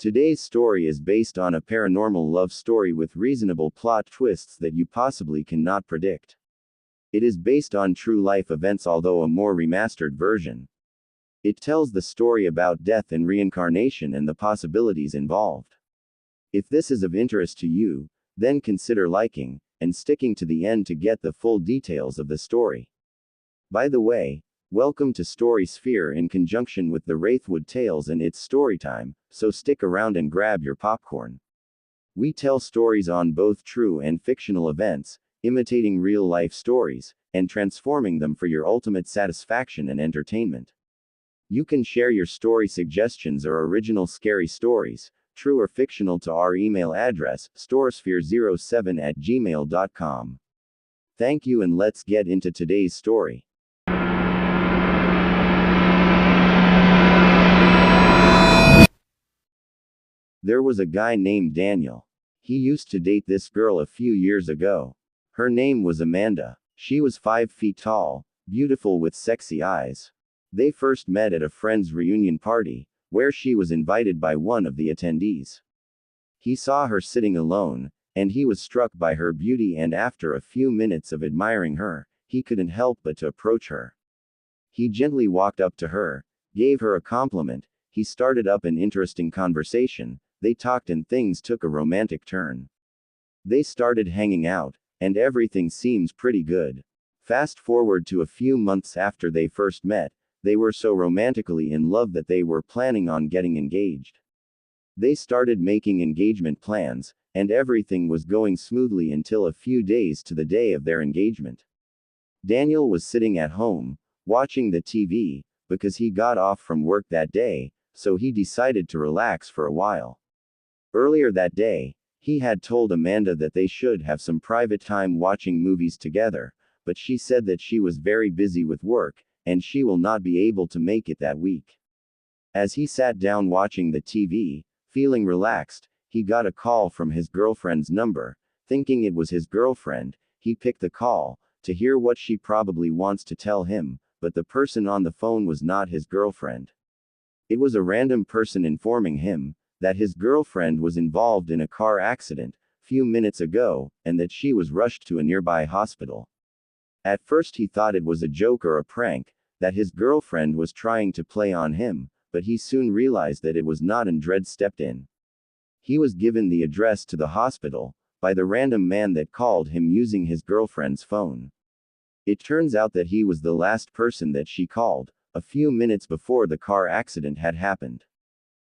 Today's story is based on a paranormal love story with reasonable plot twists that you possibly cannot predict. It is based on true life events, although a more remastered version. It tells the story about death and reincarnation and the possibilities involved. If this is of interest to you, then consider liking and sticking to the end to get the full details of the story. By the way, welcome to Story Sphere in conjunction with the Wraithwood Tales and its storytime, so stick around and grab your popcorn. We tell stories on both true and fictional events, imitating real-life stories, and transforming them for your ultimate satisfaction and entertainment. You can share your story suggestions or original scary stories, true or fictional, to our email address, storesphere07@gmail.com. Thank you, and let's get into today's story. There was a guy named Daniel. He used to date this girl a few years ago. Her name was Amanda. She was 5 feet tall, beautiful with sexy eyes. They first met at a friend's reunion party, where she was invited by one of the attendees. He saw her sitting alone, and he was struck by her beauty, and after a few minutes of admiring her, he couldn't help but to approach her. He gently walked up to her, gave her a compliment. He started up an interesting conversation. They talked and things took a romantic turn. They started hanging out, and everything seems pretty good. Fast forward to a few months after they first met, they were so romantically in love that they were planning on getting engaged. They started making engagement plans, and everything was going smoothly until a few days to the day of their engagement. Daniel was sitting at home, watching the TV, because he got off from work that day, so he decided to relax for a while. Earlier that day, he had told Amanda that they should have some private time watching movies together, but she said that she was very busy with work, and she will not be able to make it that week. As he sat down watching the TV, feeling relaxed, he got a call from his girlfriend's number. Thinking it was his girlfriend, he picked the call, to hear what she probably wants to tell him, but the person on the phone was not his girlfriend. It was a random person informing him that his girlfriend was involved in a car accident few minutes ago, and that she was rushed to a nearby hospital. At first he thought it was a joke or a prank, that his girlfriend was trying to play on him, but he soon realized that it was not, and dread stepped in. He was given the address to the hospital by the random man that called him using his girlfriend's phone. It turns out that he was the last person that she called, a few minutes before the car accident had happened.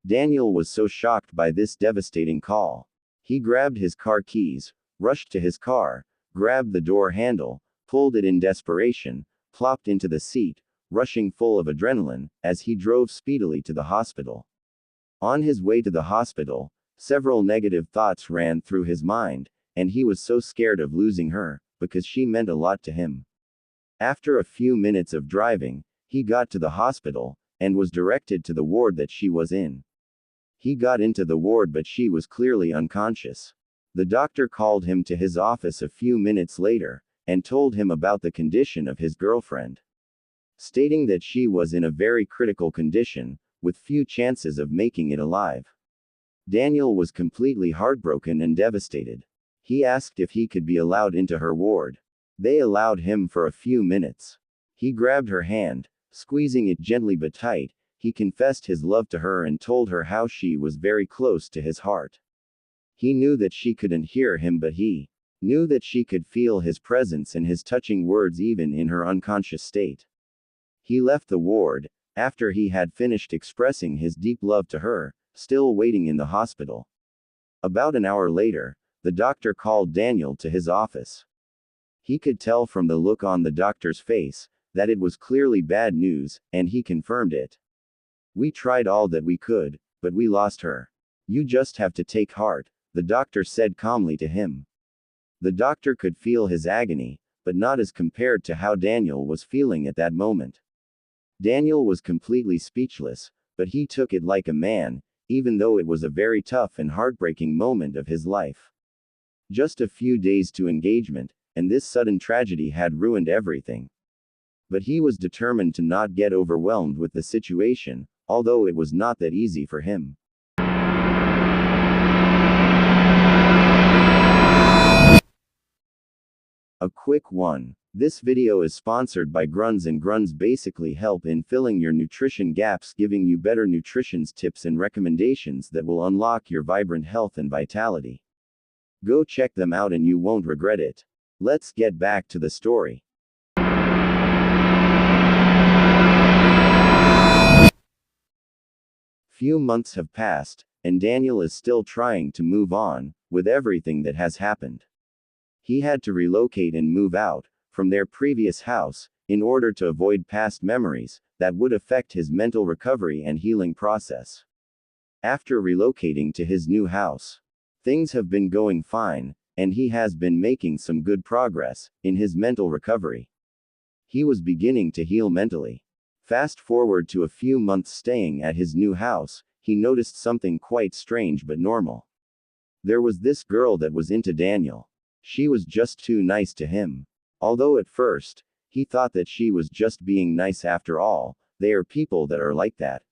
Daniel was so shocked by this devastating call. He grabbed his car keys, rushed to his car, grabbed the door handle, pulled it in desperation, plopped into the seat, rushing full of adrenaline, as he drove speedily to the hospital. On his way to the hospital, several negative thoughts ran through his mind, and he was so scared of losing her, because she meant a lot to him. After a few minutes of driving, he got to the hospital, and was directed to the ward that she was in. He got into the ward, but she was clearly unconscious. The doctor called him to his office a few minutes later, and told him about the condition of his girlfriend, stating that she was in a very critical condition, with few chances of making it alive. Daniel was completely heartbroken and devastated. He asked if he could be allowed into her ward. They allowed him for a few minutes. He grabbed her hand, squeezing it gently but tight. He confessed his love to her and told her how she was very close to his heart. He knew that she couldn't hear him, but he knew that she could feel his presence and his touching words even in her unconscious state. He left the ward, after he had finished expressing his deep love to her, still waiting in the hospital. About an hour later, the doctor called Daniel to his office. He could tell from the look on the doctor's face that it was clearly bad news, and he confirmed it. "We tried all that we could, but we lost her. You just have to take heart," the doctor said calmly to him. The doctor could feel his agony, but not as compared to how Daniel was feeling at that moment. Daniel was completely speechless, but he took it like a man, even though it was a very tough and heartbreaking moment of his life. Just a few days to engagement, and this sudden tragedy had ruined everything. But he was determined to not get overwhelmed with the situation, although it was not that easy for him. A quick one. This video is sponsored by Gruns, and Gruns basically help in filling your nutrition gaps, giving you better nutrition tips and recommendations that will unlock your vibrant health and vitality. Go check them out and you won't regret it. Let's get back to the story. Few months have passed, and Daniel is still trying to move on with everything that has happened. He had to relocate and move out from their previous house in order to avoid past memories that would affect his mental recovery and healing process. After relocating to his new house, things have been going fine, and he has been making some good progress in his mental recovery. He was beginning to heal mentally. Fast forward to a few months staying at his new house, he noticed something quite strange but normal. There was this girl that was into Daniel. She was just too nice to him. Although at first, he thought that she was just being nice. After all, they are people that are like that.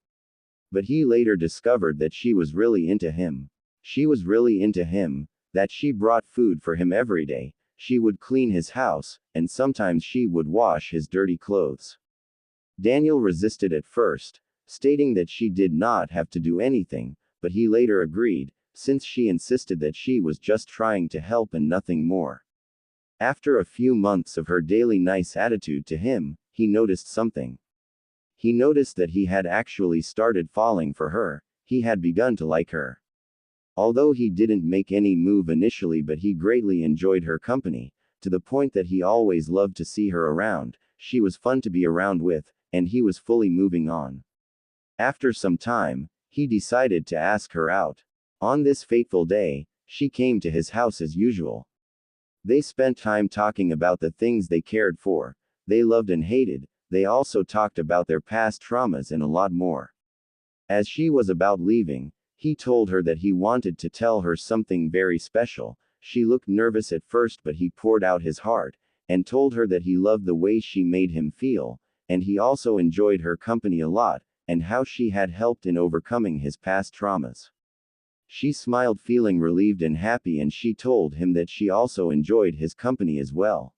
But he later discovered that she was really into him. She was really into him, that she brought food for him every day, she would clean his house, and sometimes she would wash his dirty clothes. Daniel resisted at first, stating that she did not have to do anything, but he later agreed, since she insisted that she was just trying to help and nothing more. After a few months of her daily nice attitude to him, he noticed something. He noticed that he had actually started falling for her, he had begun to like her. Although he didn't make any move initially, but he greatly enjoyed her company, to the point that he always loved to see her around, she was fun to be around with, and he was fully moving on. After some time, he decided to ask her out. On this fateful day, she came to his house as usual. They spent time talking about the things they cared for, they loved and hated, they also talked about their past traumas and a lot more. As she was about leaving, he told her that he wanted to tell her something very special. She looked nervous at first, but he poured out his heart, and told her that he loved the way she made him feel, and he also enjoyed her company a lot, and how she had helped in overcoming his past traumas. She smiled, feeling relieved and happy, and she told him that she also enjoyed his company as well.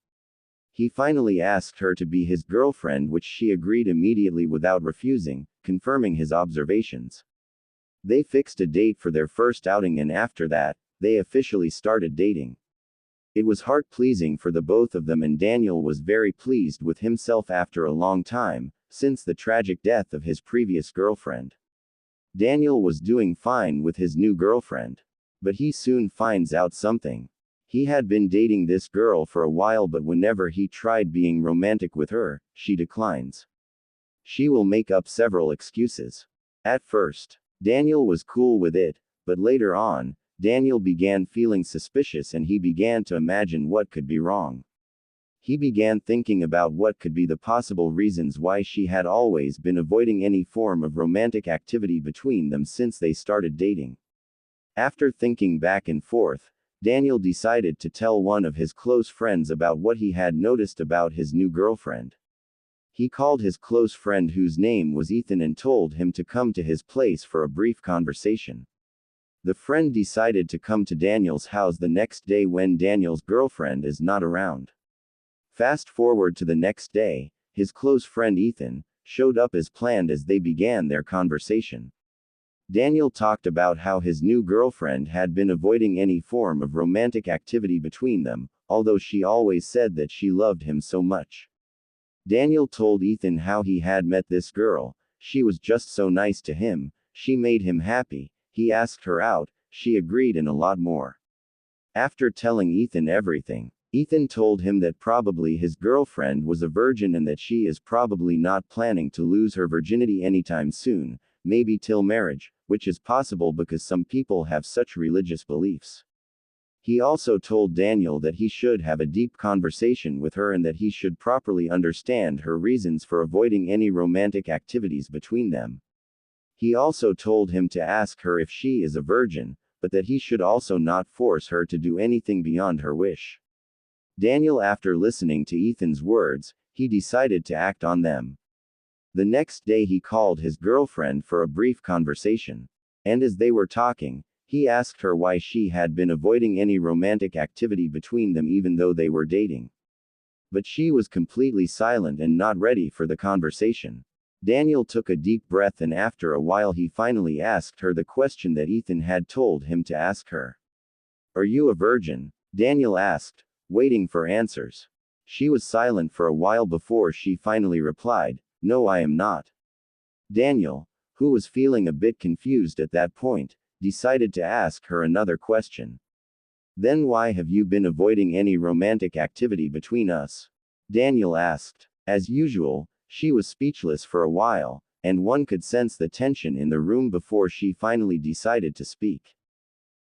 He finally asked her to be his girlfriend, which she agreed immediately without refusing, confirming his observations. They fixed a date for their first outing, and after that, they officially started dating. It was heart-pleasing for the both of them, and Daniel was very pleased with himself after a long time, since the tragic death of his previous girlfriend. Daniel was doing fine with his new girlfriend. But he soon finds out something. He had been dating this girl for a while, but whenever he tried being romantic with her, she declines. She will make up several excuses. At first, Daniel was cool with it, but later on, Daniel began feeling suspicious and he began to imagine what could be wrong. He began thinking about what could be the possible reasons why she had always been avoiding any form of romantic activity between them since they started dating. After thinking back and forth, Daniel decided to tell one of his close friends about what he had noticed about his new girlfriend. He called his close friend, whose name was Ethan, and told him to come to his place for a brief conversation. The friend decided to come to Daniel's house the next day when Daniel's girlfriend is not around. Fast forward to the next day, his close friend Ethan showed up as planned as they began their conversation. Daniel talked about how his new girlfriend had been avoiding any form of romantic activity between them, although she always said that she loved him so much. Daniel told Ethan how he had met this girl, she was just so nice to him, she made him happy, he asked her out, she agreed, and a lot more. After telling Ethan everything, Ethan told him that probably his girlfriend was a virgin and that she is probably not planning to lose her virginity anytime soon, maybe till marriage, which is possible because some people have such religious beliefs. He also told Daniel that he should have a deep conversation with her and that he should properly understand her reasons for avoiding any romantic activities between them. He also told him to ask her if she is a virgin, but that he should also not force her to do anything beyond her wish. Daniel, after listening to Ethan's words, he decided to act on them. The next day he called his girlfriend for a brief conversation. And as they were talking, he asked her why she had been avoiding any romantic activity between them even though they were dating. But she was completely silent and not ready for the conversation. Daniel took a deep breath and after a while he finally asked her the question that Ethan had told him to ask her. "Are you a virgin?" Daniel asked, waiting for answers. She was silent for a while before she finally replied, "No, I am not." Daniel, who was feeling a bit confused at that point, decided to ask her another question. "Then why have you been avoiding any romantic activity between us?" Daniel asked. As usual, she was speechless for a while, and one could sense the tension in the room before she finally decided to speak.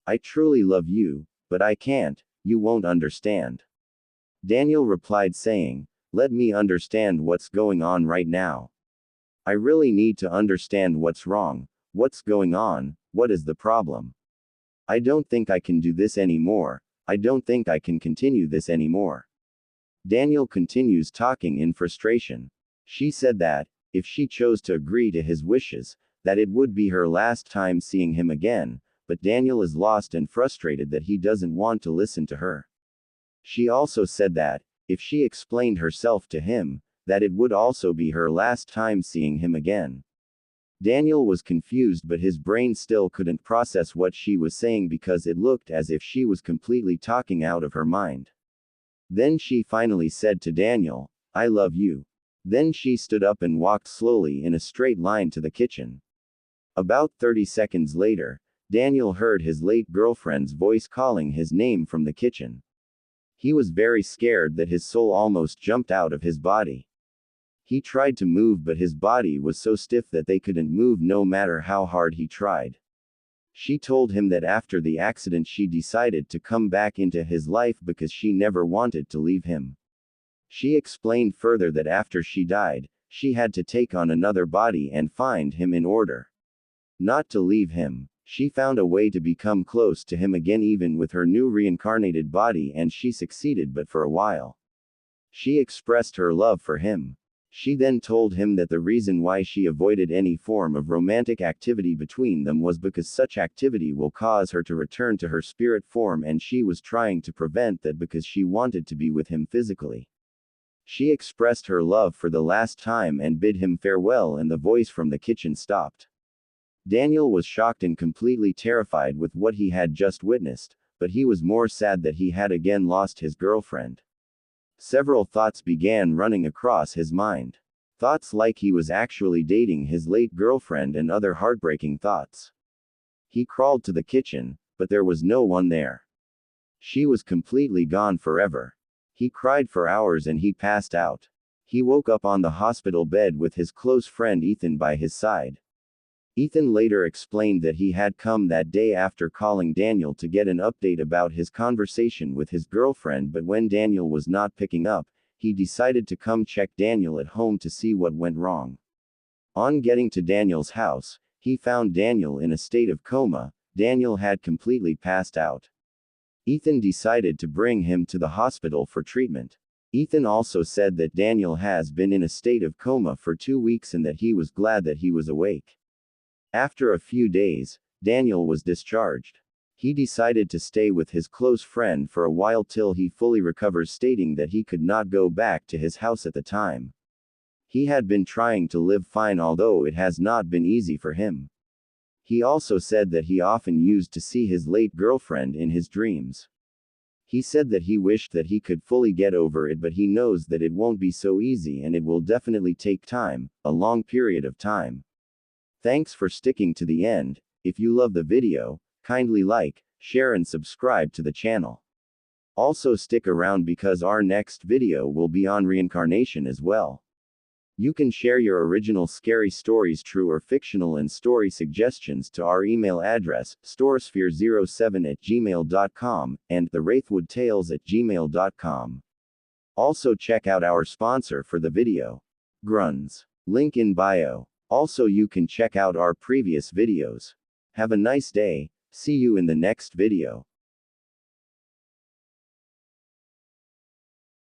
"I truly love you, but I can't, you won't understand." Daniel replied saying, "Let me understand what's going on right now. I really need to understand what's wrong, what's going on, what is the problem. I don't think I can do this anymore, I don't think I can continue this anymore." Daniel continues talking in frustration. She said that, if she chose to agree to his wishes, that it would be her last time seeing him again, but Daniel is lost and frustrated that he doesn't want to listen to her. She also said that, if she explained herself to him, that it would also be her last time seeing him again. Daniel was confused, but his brain still couldn't process what she was saying because it looked as if she was completely talking out of her mind. Then she finally said to Daniel, "I love you." Then she stood up and walked slowly in a straight line to the kitchen. About 30 seconds later, Daniel heard his late girlfriend's voice calling his name from the kitchen. He was very scared that his soul almost jumped out of his body. He tried to move, but his body was so stiff that they couldn't move no matter how hard he tried. She told him that after the accident she decided to come back into his life because she never wanted to leave him. She explained further that after she died, she had to take on another body and find him in order not to leave him. She found a way to become close to him again even with her new reincarnated body, and she succeeded, but for a while. She expressed her love for him. She then told him that the reason why she avoided any form of romantic activity between them was because such activity will cause her to return to her spirit form, and she was trying to prevent that because she wanted to be with him physically. She expressed her love for the last time and bid him farewell, and the voice from the kitchen stopped. Daniel was shocked and completely terrified with what he had just witnessed, but he was more sad that he had again lost his girlfriend. Several thoughts began running across his mind. Thoughts like he was actually dating his late girlfriend and other heartbreaking thoughts. He crawled to the kitchen, but there was no one there. She was completely gone forever. He cried for hours and he passed out. He woke up on the hospital bed with his close friend Ethan by his side. Ethan later explained that he had come that day after calling Daniel to get an update about his conversation with his girlfriend, but when Daniel was not picking up, he decided to come check Daniel at home to see what went wrong. On getting to Daniel's house, he found Daniel in a state of coma. Daniel had completely passed out. Ethan decided to bring him to the hospital for treatment. Ethan also said that Daniel has been in a state of coma for 2 weeks and that he was glad that he was awake. After a few days, Daniel was discharged. He decided to stay with his close friend for a while till he fully recovers, stating that he could not go back to his house at the time. He had been trying to live fine, although it has not been easy for him. He also said that he often used to see his late girlfriend in his dreams. He said that he wished that he could fully get over it, but he knows that it won't be so easy and it will definitely take time, a long period of time. Thanks for sticking to the end. If you love the video, kindly like, share and subscribe to the channel. Also stick around because our next video will be on reincarnation as well. You can share your original scary stories, true or fictional, and story suggestions to our email address, storesphere07@gmail.com, and thewraithwoodtales@gmail.com. Also check out our sponsor for the video, Gruns. Link in bio. Also you can check out our previous videos. Have a nice day, see you in the next video.